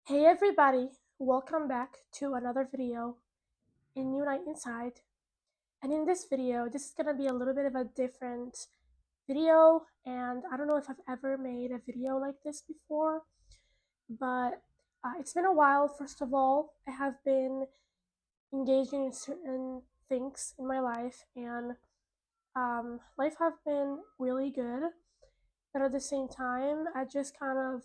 Hey everybody, welcome back to another video in Unite Inside. And in this video, this is gonna be a little bit of a different video, and I don't know if I've ever made a video like this before, but it's been a while. First of all, I have been engaging in certain things in my life, and life have been really good, but at the same time, I just kind of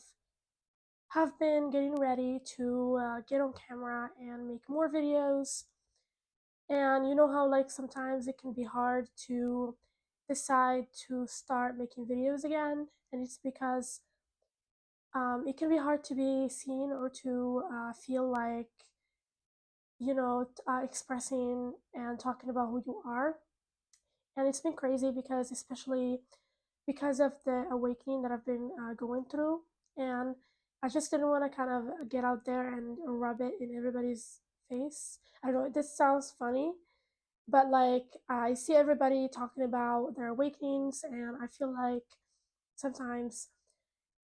have been getting ready to get on camera and make more videos. And you know how, like, sometimes it can be hard to decide to start making videos again, and it's because it can be hard to be seen or to feel like, expressing and talking about who you are. And it's been crazy because, especially because of the awakening that I've been going through, and I just didn't want to kind of get out there and rub it in everybody's face. I don't know, this sounds funny, but like I see everybody talking about their awakenings, and I feel like sometimes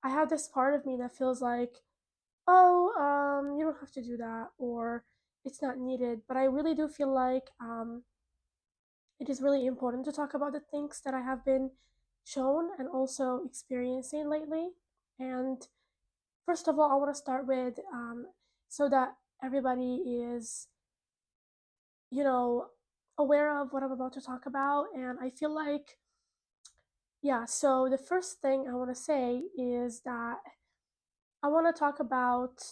I have this part of me that feels like, oh, you don't have to do that, or it's not needed. But I really do feel like it is really important to talk about the things that I have been shown and also experiencing lately. And first of all, I want to start with so that everybody is, you know, aware of what I'm about to talk about. And I feel like, yeah, so the first thing I want to say is that I want to talk about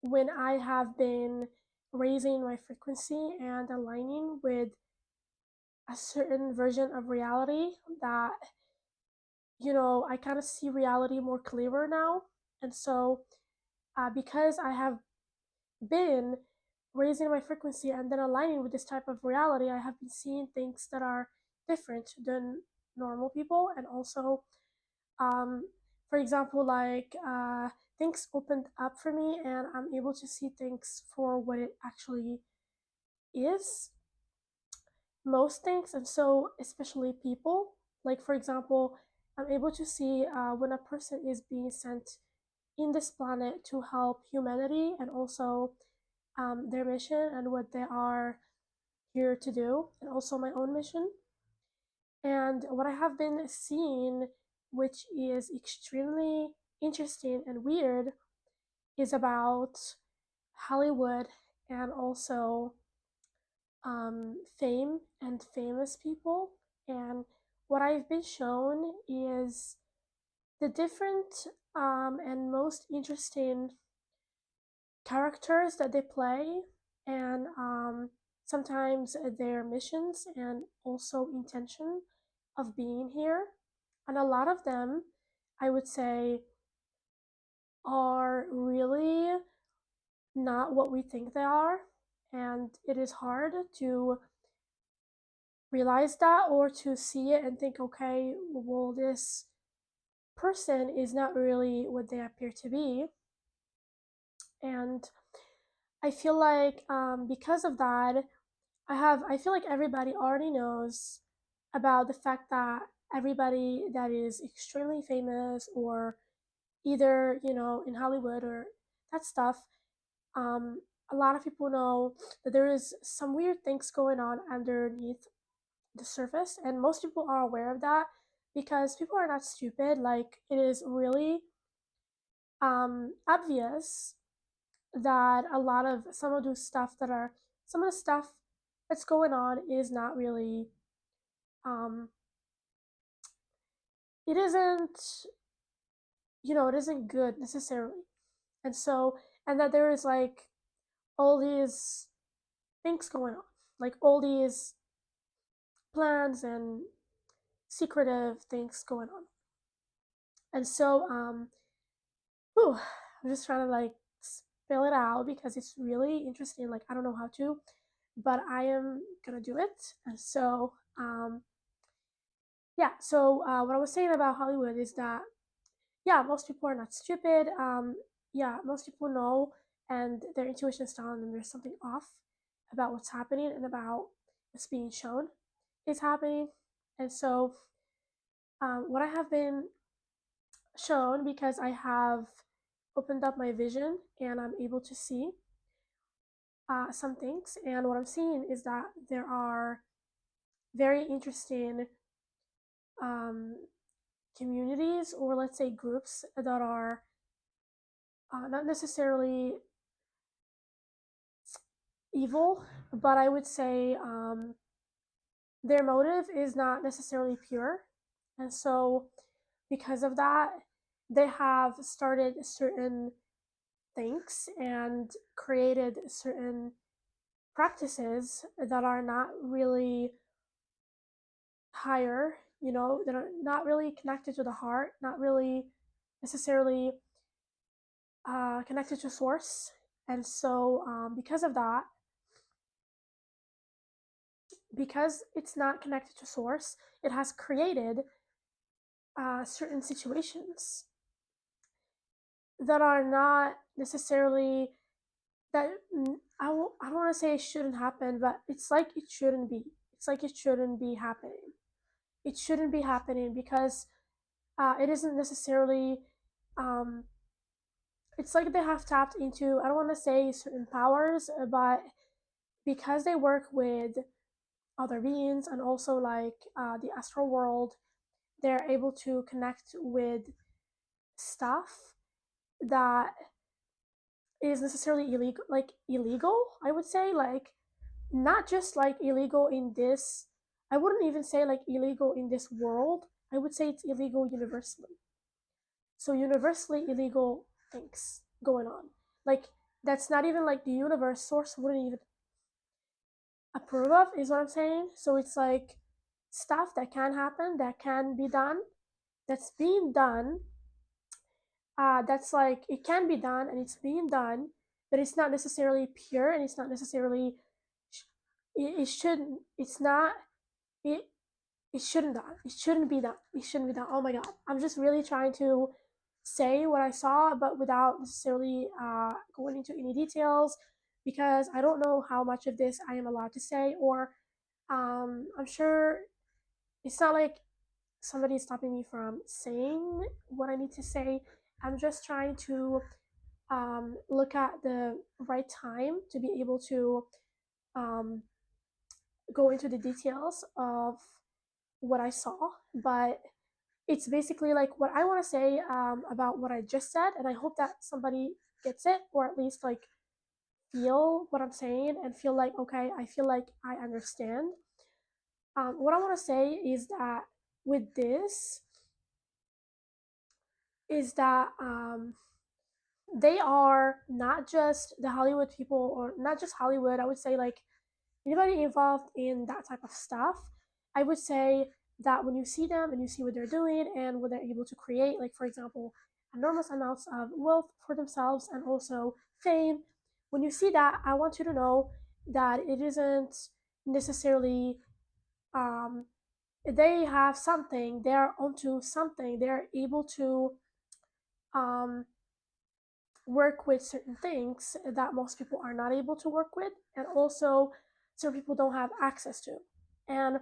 when I have been raising my frequency and aligning with a certain version of reality that, I kind of see reality more clearer now. And so, because I have been raising my frequency and then aligning with this type of reality, I have been seeing things that are different than normal people. And also, um, for example, like things opened up for me, and I'm able to see things for what it actually is, most things. And so, especially people, like for example, I'm able to see when a person is being sent in this planet to help humanity, and also their mission and what they are here to do, and also my own mission. And what I have been seeing, which is extremely interesting and weird, is about Hollywood, and also fame and famous people. And what I've been shown is the different and most interesting characters that they play, and sometimes their missions and also intention of being here. And a lot of them, I would say, are really not what we think they are. And it is hard to realize that, or to see it and think, okay, well, this person is not really what they appear to be. And I feel like because of that, I feel like everybody already knows about the fact that everybody that is extremely famous, or either, in Hollywood or that stuff, um, a lot of people know that there is some weird things going on underneath the surface, and most people are aware of that because people are not stupid. Like, it is really obvious that a lot of some of the stuff that's going on is not really um it isn't, it isn't good necessarily. And so, and that there is like all these things going on, like all these plans and secretive things going on. And so, whew, I'm just trying to like spell it out because it's really interesting. Like, I don't know how to, but I am gonna do it. And so, yeah. So, what I was saying about Hollywood is that, yeah, most people are not stupid. Yeah, most people know, and their intuition is telling them there's something off about what's happening and about what's being shown is happening. And so, what I have been shown, because I have opened up my vision and I'm able to see some things. And what I'm seeing is that there are very interesting um, communities, or let's say groups, that are not necessarily evil, but I would say their motive is not necessarily pure. And so, because of that, they have started certain things and created certain practices that are not really higher, that are not really connected to the heart, not really necessarily connected to source. And so, because of that, because it's not connected to source, it has created certain situations that are not necessarily that I don't want to say it shouldn't happen, but it's like it shouldn't be. It's like it shouldn't be happening. It shouldn't be happening because it isn't necessarily. Um, it's like they have tapped into. I don't want to say certain powers, but because they work with other beings and also like the astral world, they're able to connect with stuff that is necessarily illegal, like illegal, I would say, like not just like illegal in this, I wouldn't even say like illegal in this world, I would say it's illegal universally. So universally illegal things going on, like that's not even like the universe source wouldn't even approve of, is what I'm saying. So it's like stuff that can happen, that can be done, that's being done, that's like it can be done and it's being done, but it's not necessarily pure and it's not necessarily it shouldn't, it's not, it it shouldn't done, it shouldn't be done, it shouldn't be done. Oh my god, I'm just really trying to say what I saw, but without necessarily going into any details, because I don't know how much of this I am allowed to say, or I'm sure it's not like somebody is stopping me from saying what I need to say. I'm just trying to look at the right time to be able to um, go into the details of what I saw. But it's basically like what I want to say about what I just said, and I hope that somebody gets it, or at least like feel what I'm saying and feel like, okay, I feel like I understand. What I want to say is that with this, is that they are not just the Hollywood people, or not just Hollywood. I would say like anybody involved in that type of stuff. I would say that when you see them and you see what they're doing and what they're able to create, like for example, enormous amounts of wealth for themselves and also fame. When you see that, I want you to know that it isn't necessarily um, they have something. They're onto something. They're able to um, work with certain things that most people are not able to work with, and also some people don't have access to. And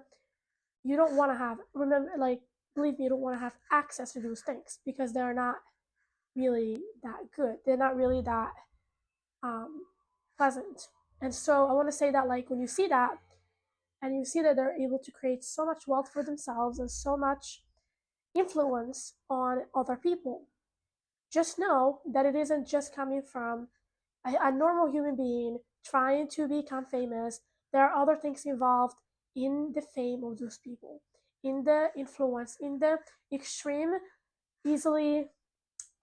you don't want to have, remember, like, believe me, you don't want to have access to those things because they're not really that good. They're not really that um, pleasant. And so I want to say that, like, when you see that and you see that they're able to create so much wealth for themselves and so much influence on other people, just know that it isn't just coming from a normal human being trying to become famous. There are other things involved in the fame of those people, in the influence, in the extreme, easily,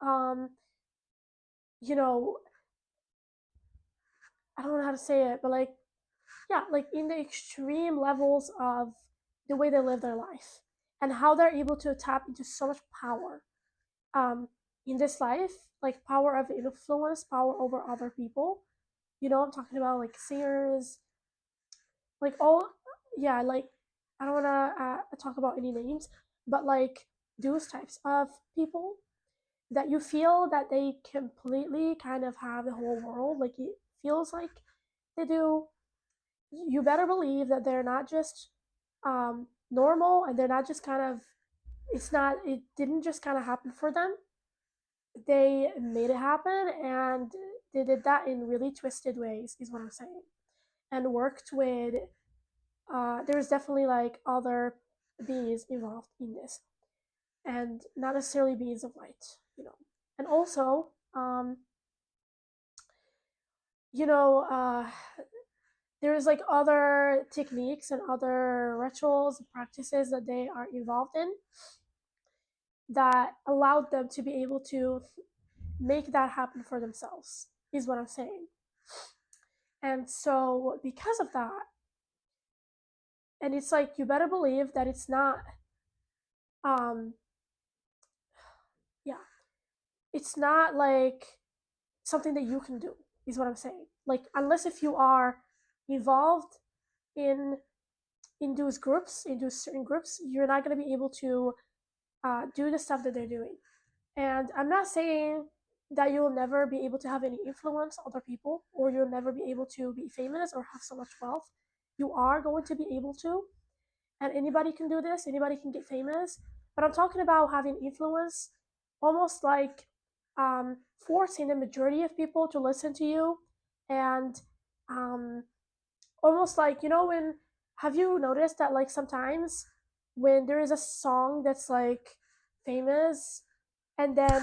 um, you know, I don't know how to say it, but like, yeah, like in the extreme levels of the way they live their life and how they're able to tap into so much power um, in this life, like power of influence, power over other people. I'm talking about like singers, like all, yeah, like I don't want to talk about any names, but like those types of people that you feel that they completely kind of have the whole world, like it feels like they do. You better believe that they're not just normal, and they're not just kind of, it didn't just kind of happen for them. they made it happen, and they did that in really twisted ways, is what I'm saying, and worked with. There's definitely like other beings involved in this, and not necessarily beings of light, And also, you know, uh, there's like other techniques and other rituals and practices that they are involved in that allowed them to be able to make that happen for themselves, is what I'm saying. And so, because of that, and it's like you better believe that it's not, um, yeah, it's not like something that you can do, is what I'm saying. Like, unless if you are involved in those groups, in those certain groups, you're not going to be able to do the stuff that they're doing. And I'm not saying that you'll never be able to have any influence on other people, or you'll never be able to be famous or have so much wealth. You are going to be able to, and anybody can do this, anybody can get famous. But I'm talking about having influence, almost like forcing the majority of people to listen to you, and um, almost like, when, have you noticed that like sometimes when there is a song that's like famous, and then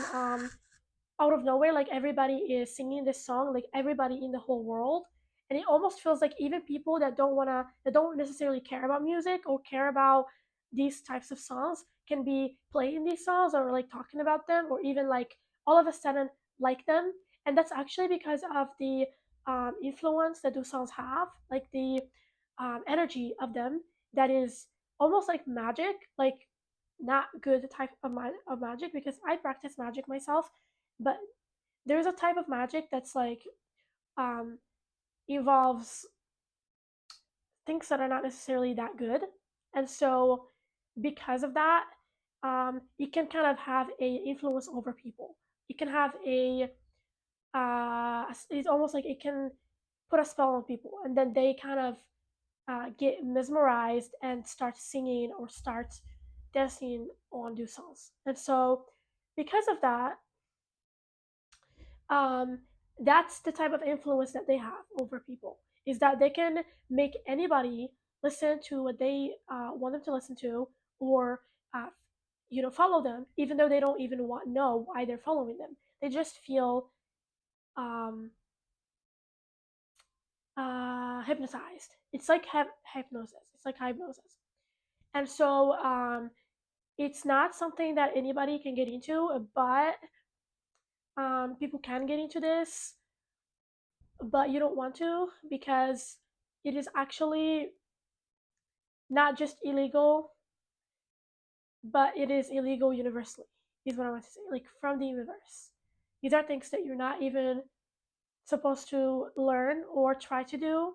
out of nowhere, like everybody is singing this song, like everybody in the whole world, and it almost feels like even people that don't necessarily care about music or care about these types of songs can be playing these songs or like talking about them, or even like all of a sudden like them. And that's actually because of the influence that those songs have, like the energy of them, that is almost like magic, like not good type of, of magic, because I practice magic myself. But there's a type of magic that's like um, involves things that are not necessarily that good, and so because of that, it can kind of have a influence over people. It can have a it's almost like it can put a spell on people, and then they kind of get mesmerized and start singing or start dancing on those songs. And so because of that, um, that's the type of influence that they have over people, is that they can make anybody listen to what they want them to listen to, or uh, follow them, even though they don't even know why they're following them. They just feel um, hypnotized. It's like hypnosis. It's like hypnosis. And so it's not something that anybody can get into, but people can get into this, but you don't want to, because it is actually not just illegal, but it is illegal universally, is what I want to say. Like, from the universe. These are things that you're not even supposed to learn or try to do,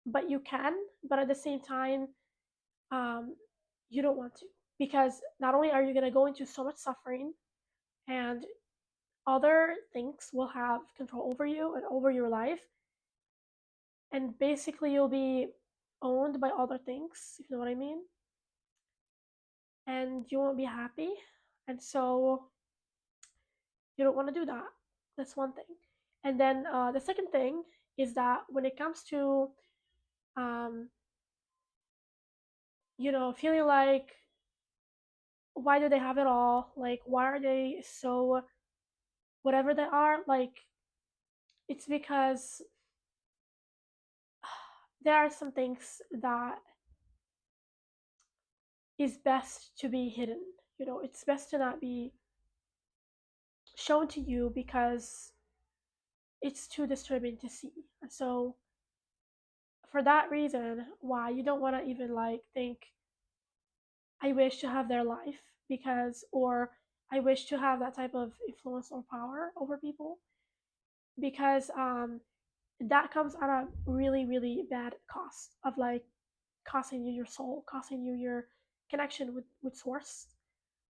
but you can, but at the same time, um, you don't want to. Because not only are you going to go into so much suffering, and other things will have control over you and over your life, and basically you'll be owned by other things, if you know what I mean, and you won't be happy. And so you don't want to do that. That's one thing. And then the second thing is that when it comes to um, feeling like, why do they have it all, like why are they so whatever they are, like it's because there are some things that is best to be hidden. It's best to not be shown to you, because it's too disturbing to see. And so for that reason, why you don't want to even like think, I wish to have their life, because, or I wish to have that type of influence or power over people, because that comes at a really really bad cost of like costing you your soul, costing you your connection with source,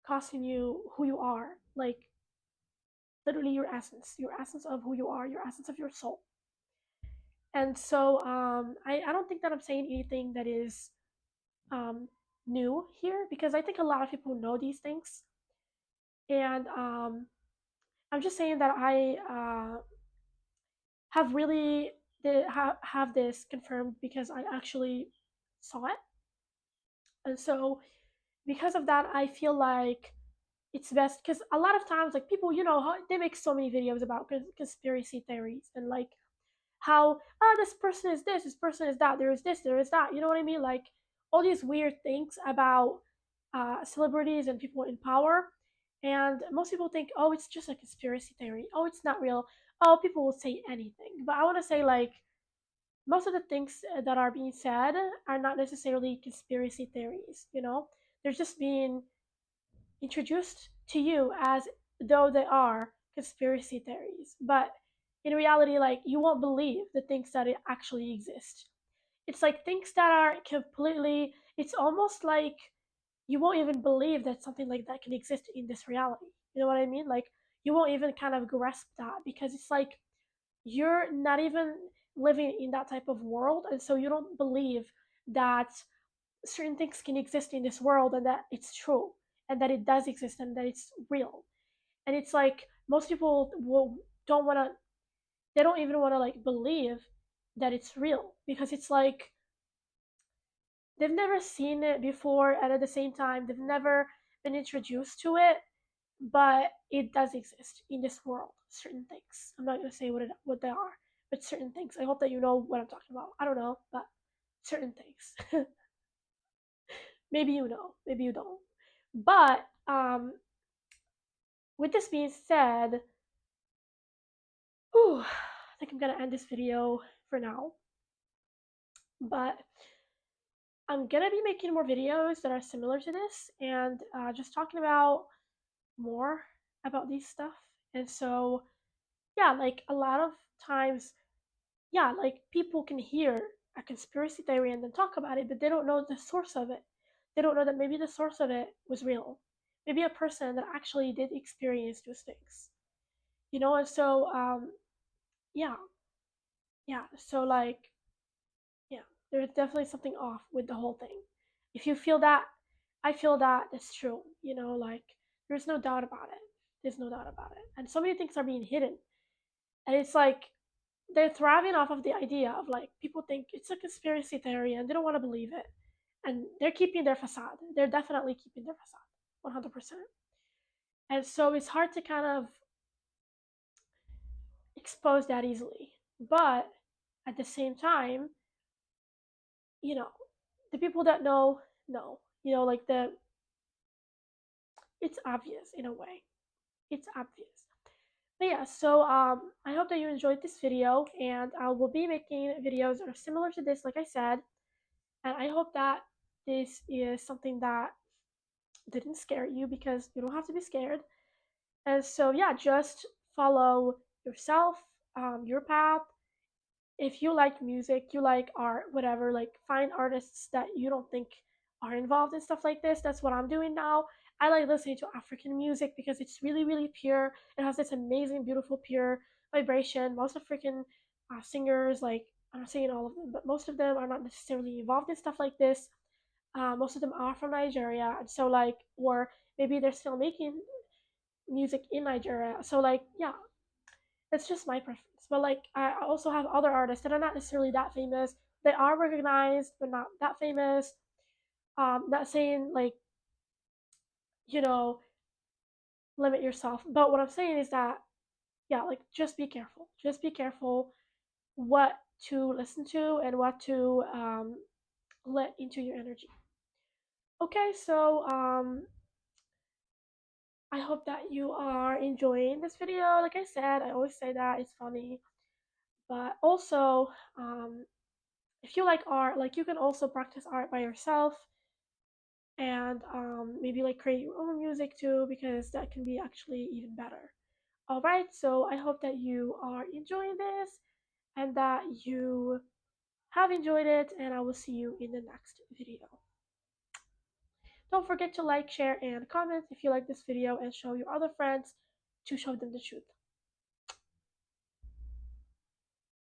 costing you who you are, like literally your essence of who you are, your essence of your soul. And so I don't think that I'm saying anything that is um, new here, because I think a lot of people know these things. And I'm just saying that I have really have this confirmed because I actually saw it. And so because of that, I feel like it's best because a lot of times, like people, they make so many videos about conspiracy theories and like how this person is this person is that, there is this, there is that. You know what I mean? Like all these weird things about celebrities and people in power. And most people think, oh, it's just a conspiracy theory. Oh, it's not real. Oh, people will say anything. But I want to say, like, most of the things that are being said are not necessarily conspiracy theories. They're just being introduced to you as though they are conspiracy theories. But in reality, like, you won't believe the things that actually exist. It's like things that are completely, it's almost like you won't even believe that something like that can exist in this reality. You know what I mean? Like, you won't even kind of grasp that because it's like you're not even living in that type of world. And so you don't believe that certain things can exist in this world and that it's true and that it does exist and that it's real. And it's like most people don't want to, they don't even want to like believe that it's real because it's like they've never seen it before, and at the same time they've never been introduced to it. But it does exist in this world, certain things. I'm not going to say what they are, but certain things. I hope that you know what I'm talking about. I don't know, but certain things. Maybe you know, maybe you don't. But with this being said, whew, I think I'm gonna end this video for now. But I'm gonna be making more videos that are similar to this and just talking about more about these stuff. And so, yeah, like a lot of times, yeah, like people can hear a conspiracy theory and then talk about it, but they don't know the source of it. They don't know that maybe the source of it was real. Maybe a person that actually did experience those things. And so yeah, yeah. So like, yeah, there's definitely something off with the whole thing. If you feel that, I feel that it's true. Like there's no doubt about it. There's no doubt about it. And so many things are being hidden. And it's like they're thriving off of the idea of like people think it's a conspiracy theory and they don't want to believe it. And they're keeping their facade. They're definitely keeping their facade 100%. And so it's hard to kind of expose that easily. But at the same time, you know, the people that know. Like it's obvious in a way. It's obvious. But yeah, so I hope that you enjoyed this video, and I will be making videos that are similar to this, like I said. And I hope that this is something that didn't scare you because you don't have to be scared. And so yeah, just follow yourself, your path. If you like music, you like art, whatever, like find artists that you don't think are involved in stuff like this. That's what I'm doing now. I like listening to African music because it's really, really pure. It has this amazing, beautiful, pure vibration. Most African singers, like, I'm not saying all of them, but most of them are not necessarily involved in stuff like this. Most of them are from Nigeria, and so like, or maybe they're still making music in Nigeria. So like, yeah, it's just my preference. But like, I also have other artists that are not necessarily that famous. They are recognized, but not that famous. Not saying like, you know, limit yourself. But what I'm saying is that, yeah, like just be careful. Just be careful what to listen to and what to let into your energy. Okay, so I hope that you are enjoying this video. Like I said, I always say that it's funny, but also, if you like art, like you can also practice art by yourself and maybe like create your own music too, because that can be actually even better. All right, so I hope that you are enjoying this and that you have enjoyed it, and I will see you in the next video. Don't forget to like, share, and comment if you like this video, and show your other friends to show them the truth.